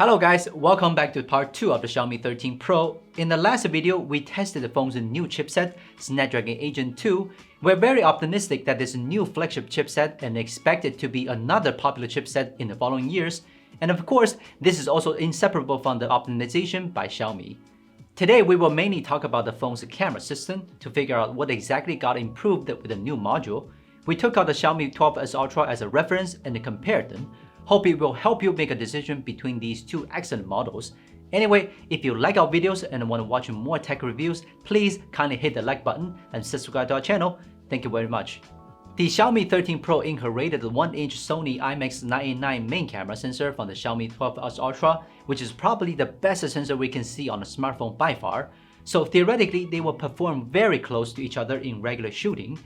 Hello guys, welcome back to part 2 of the Xiaomi 13 Pro. In the last video, we tested the phone's new chipset, Snapdragon 8 Gen 2. We're very optimistic that this new flagship chipset and expect it to be another popular chipset in the following years. And of course, this is also inseparable from the optimization by Xiaomi. Today, we will mainly talk about the phone's camera system to figure out what exactly got improved with the new module. We took out the Xiaomi 12S Ultra as a reference and compared them. Hope it will help you make a decision between these two excellent models. Anyway, if you like our videos and want to watch more tech reviews, please kindly hit the like button and subscribe to our channel. Thank you very much. The Xiaomi 13 Pro incorporated the 1-inch Sony IMX989 main camera sensor from the Xiaomi 12S Ultra, which is probably the best sensor we can see on a smartphone by far. So theoretically, they will perform very close to each other in regular shooting.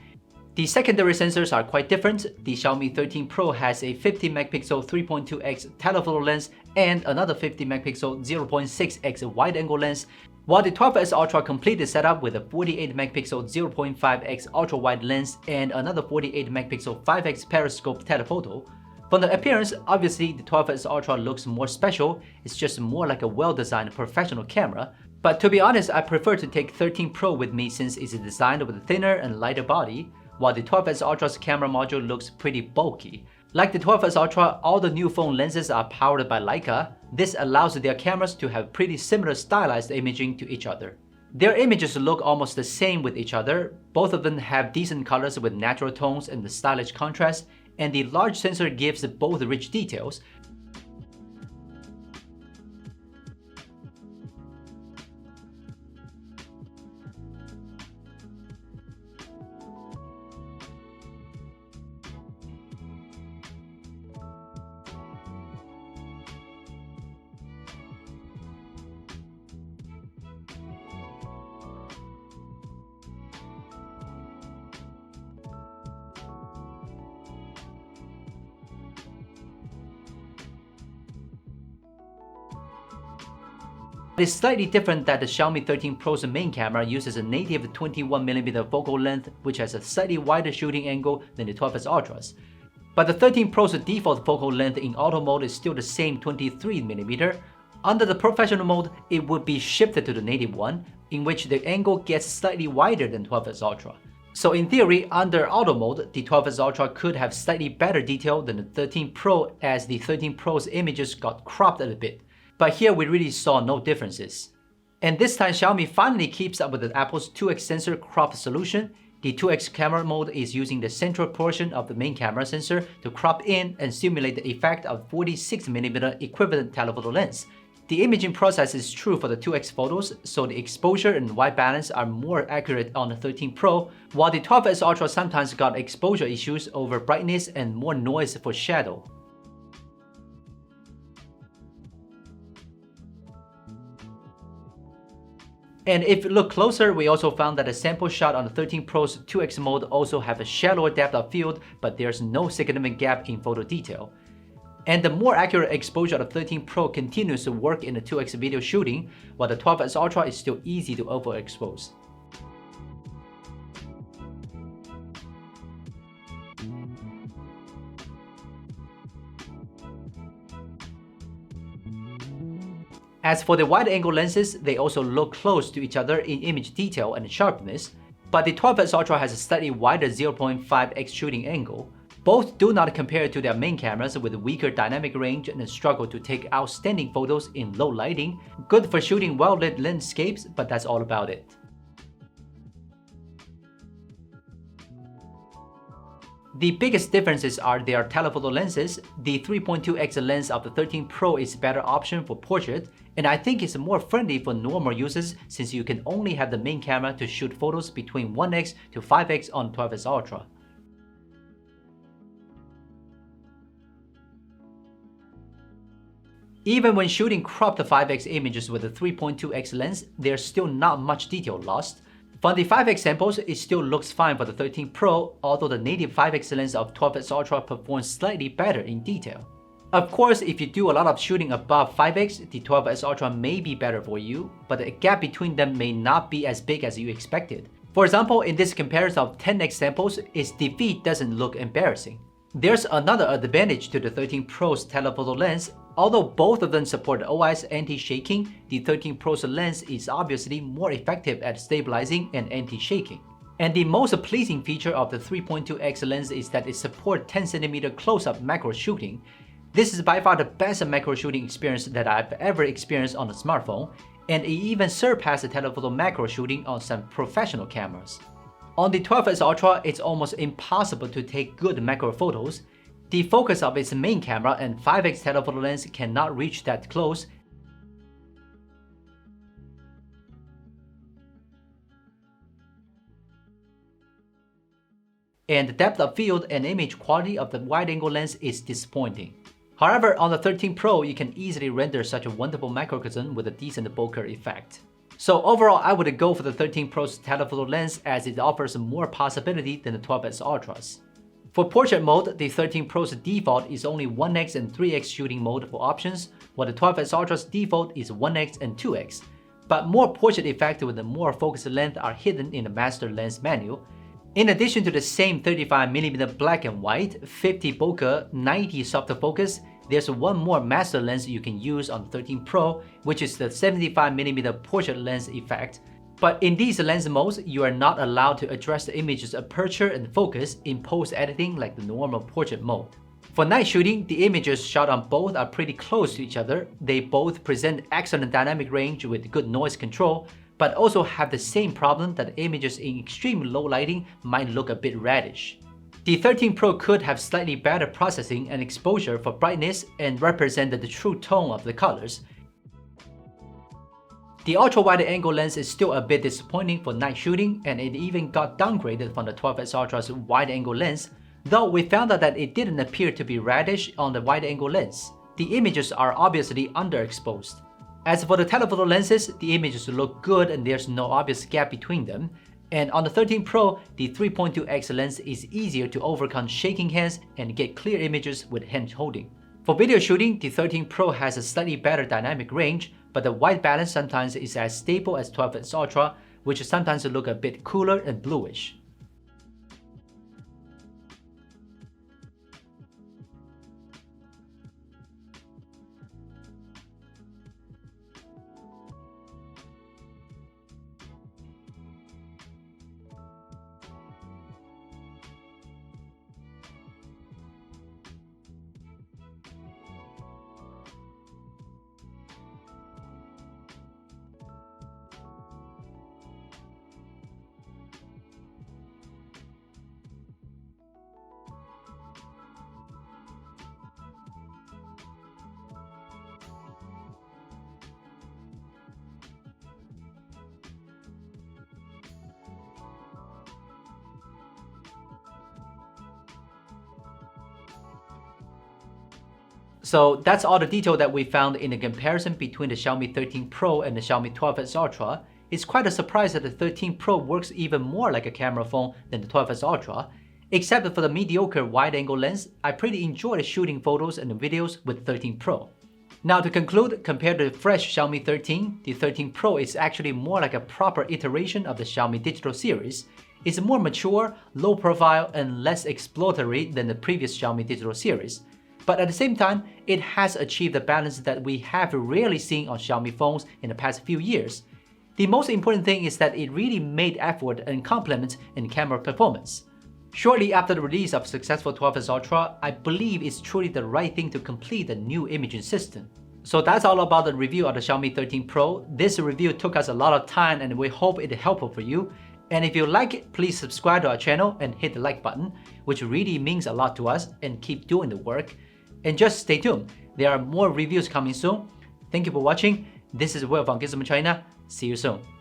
The secondary sensors are quite different. The Xiaomi 13 Pro has a 50MP 3.2x telephoto lens and another 50MP 0.6x wide-angle lens, while the 12S Ultra completed setup with a 48MP 0.5x ultra-wide lens and another 48MP 5x periscope telephoto. From the appearance, obviously the 12S Ultra looks more special. It's just more like a well-designed professional camera. But to be honest, I prefer to take 13 Pro with me since it's designed with a thinner and lighter body, while the 12S Ultra's camera module looks pretty bulky. Like the 12S Ultra, all the new phone lenses are powered by Leica. This allows their cameras to have pretty similar stylized imaging to each other. Their images look almost the same with each other. Both of them have decent colors with natural tones and the stylish contrast, and the large sensor gives both rich details. It is slightly different that the Xiaomi 13 Pro's main camera uses a native 21mm focal length, which has a slightly wider shooting angle than the 12S Ultra's. But the 13 Pro's default focal length in auto mode is still the same 23mm. Under the professional mode, it would be shifted to the native one, in which the angle gets slightly wider than 12S Ultra. So in theory, under auto mode, the 12S Ultra could have slightly better detail than the 13 Pro, as the 13 Pro's images got cropped a bit. But here we really saw no differences. And this time Xiaomi finally keeps up with the Apple's 2x sensor crop solution. The 2x camera mode is using the central portion of the main camera sensor to crop in and simulate the effect of 46mm equivalent telephoto lens. The imaging process is true for the 2x photos, so the exposure and white balance are more accurate on the 13 Pro, while the 12S Ultra sometimes got exposure issues over brightness and more noise for shadow. And if you look closer, we also found that a sample shot on the 13 Pro's 2x mode also have a shallower depth of field, but there's no significant gap in photo detail. And the more accurate exposure of the 13 Pro continues to work in the 2x video shooting, while the 12S Ultra is still easy to overexpose. As for the wide-angle lenses, they also look close to each other in image detail and sharpness, but the 12S Ultra has a slightly wider 0.5x shooting angle. Both do not compare to their main cameras with weaker dynamic range and struggle to take outstanding photos in low lighting. Good for shooting well-lit landscapes, but that's all about it. The biggest differences are their telephoto lenses. The 3.2x lens of the 13 Pro is a better option for portrait, and I think it's more friendly for normal users since you can only have the main camera to shoot photos between 1x to 5x on 12S Ultra. Even when shooting cropped 5x images with the 3.2x lens, there's still not much detail lost. From the 5x samples, it still looks fine for the 13 Pro, although the native 5x lens of 12S Ultra performs slightly better in detail. Of course, if you do a lot of shooting above 5x, the 12S Ultra may be better for you, but the gap between them may not be as big as you expected. For example, in this comparison of 10x samples, its defeat doesn't look embarrassing. There's another advantage to the 13 Pro's telephoto lens. Although both of them support OIS anti-shaking, the 13 Pro's lens is obviously more effective at stabilizing and anti-shaking. And the most pleasing feature of the 3.2x lens is that it supports 10cm close-up macro shooting. This is by far the best macro shooting experience that I've ever experienced on a smartphone, and it even surpassed the telephoto macro shooting on some professional cameras. On the 12S Ultra, it's almost impossible to take good macro photos. The focus of its main camera and 5x telephoto lens cannot reach that close. And the depth of field and image quality of the wide-angle lens is disappointing. However, on the 13 Pro, you can easily render such a wonderful macrocosm with a decent bokeh effect. So overall, I would go for the 13 Pro's telephoto lens as it offers more possibility than the 12S Ultras. For portrait mode, the 13 Pro's default is only 1x and 3x shooting mode for options, while the 12S Ultra's default is 1x and 2x. But more portrait effects with a more focused length are hidden in the master lens menu. In addition to the same 35mm black and white, 50 bokeh, 90 soft focus, there's one more master lens you can use on the 13 Pro, which is the 75mm portrait lens effect. But in these lens modes, you are not allowed to adjust the image's aperture and focus in post-editing like the normal portrait mode. For night shooting, the images shot on both are pretty close to each other. They both present excellent dynamic range with good noise control, but also have the same problem that images in extreme low lighting might look a bit reddish. The 13 Pro could have slightly better processing and exposure for brightness and represent the true tone of the colors. The ultra-wide angle lens is still a bit disappointing for night shooting, and it even got downgraded from the 12S Ultra's wide-angle lens, though we found out that it didn't appear to be reddish on the wide-angle lens. The images are obviously underexposed. As for the telephoto lenses, the images look good and there's no obvious gap between them. And on the 13 Pro, the 3.2x lens is easier to overcome shaking hands and get clear images with hand holding. For video shooting, the 13 Pro has a slightly better dynamic range, but the white balance sometimes is as stable as 12S Ultra, which sometimes look a bit cooler and bluish. So that's all the detail that we found in the comparison between the Xiaomi 13 Pro and the Xiaomi 12S Ultra. It's quite a surprise that the 13 Pro works even more like a camera phone than the 12S Ultra. Except for the mediocre wide-angle lens, I pretty enjoyed shooting photos and videos with 13 Pro. Now to conclude, compared to the fresh Xiaomi 13, the 13 Pro is actually more like a proper iteration of the Xiaomi digital series. It's more mature, low profile, and less exploratory than the previous Xiaomi digital series. But at the same time, it has achieved a balance that we have rarely seen on Xiaomi phones in the past few years. The most important thing is that it really made effort and complement in camera performance. Shortly after the release of successful 12S Ultra, I believe it's truly the right thing to complete the new imaging system. So that's all about the review of the Xiaomi 13 Pro. This review took us a lot of time and we hope it's helpful for you. And if you like it, please subscribe to our channel and hit the like button, which really means a lot to us, and keep doing the work. And just stay tuned, there are more reviews coming soon. Thank you for watching. This is Will from Gizmochina. See you soon.